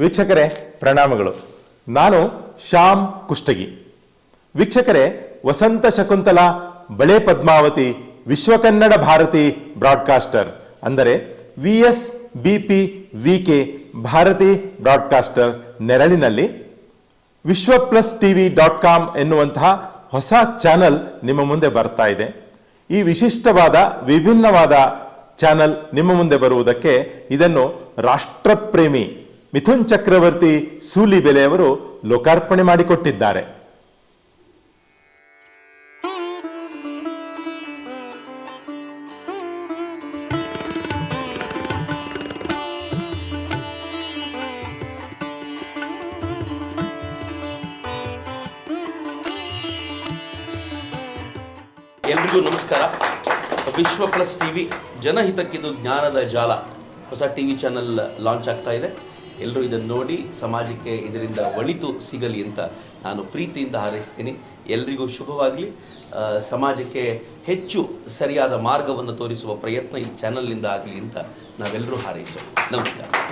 ವೀಕ್ಷಕರೇ ಪ್ರಣಾಮಗಳು. ನಾನು ಶ್ಯಾಮ್ ಕುಷ್ಟಗಿ. ವೀಕ್ಷಕರೇ, ವಸಂತ ಶಕುಂತಲ ಬಳೆ ಪದ್ಮಾವತಿ ವಿಶ್ವಕನ್ನಡ ಭಾರತಿ ಬ್ರಾಡ್ಕಾಸ್ಟರ್ ಅಂದರೆ VSBP-VK ಭಾರತಿ ಬ್ರಾಡ್ಕಾಸ್ಟರ್ ನೆರಳಿನಲ್ಲಿ ವಿಶ್ವಪ್ಲಸ್.tv.com ಎನ್ನುವಂತಹ ಹೊಸ ಚಾನಲ್ ನಿಮ್ಮ ಮುಂದೆ ಬರ್ತಾ ಇದೆ. ಈ ವಿಶಿಷ್ಟವಾದ ವಿಭಿನ್ನವಾದ ಚಾನಲ್ ನಿಮ್ಮ ಮುಂದೆ ಬರುವುದಕ್ಕೆ ಇದನ್ನು ರಾಷ್ಟ್ರಪ್ರೇಮಿ ಮಿಥುನ್ ಚಕ್ರವರ್ತಿ ಸೂಲಿಬೆಲೆಯವರು ಲೋಕಾರ್ಪಣೆ ಮಾಡಿಕೊಟ್ಟಿದ್ದಾರೆ. ಎಲ್ರಿಗೂ ನಮಸ್ಕಾರ. ವಿಶ್ವ ಪ್ಲಸ್ ಟಿವಿ ಜನಹಿತಕ್ಕಿದು ಜ್ಞಾನದ ಜಾಲ ಹೊಸ ಟಿವಿ ಚಾನಲ್ ಲಾಂಚ್ ಆಗ್ತಾ ಇದೆ. ಎಲ್ಲರೂ ಇದನ್ನು ನೋಡಿ ಸಮಾಜಕ್ಕೆ ಇದರಿಂದ ಒಳಿತು ಸಿಗಲಿ ಅಂತ ನಾನು ಪ್ರೀತಿಯಿಂದ ಹಾರೈಸ್ತೀನಿ. ಎಲ್ರಿಗೂ ಶುಭವಾಗಲಿ. ಸಮಾಜಕ್ಕೆ ಹೆಚ್ಚು ಸರಿಯಾದ ಮಾರ್ಗವನ್ನು ತೋರಿಸುವ ಪ್ರಯತ್ನ ಈ ಚಾನಲ್ನಿಂದ ಆಗಲಿ ಅಂತ ನಾವೆಲ್ಲರೂ ಹಾರೈಸೋಣ. ನಮಸ್ಕಾರ.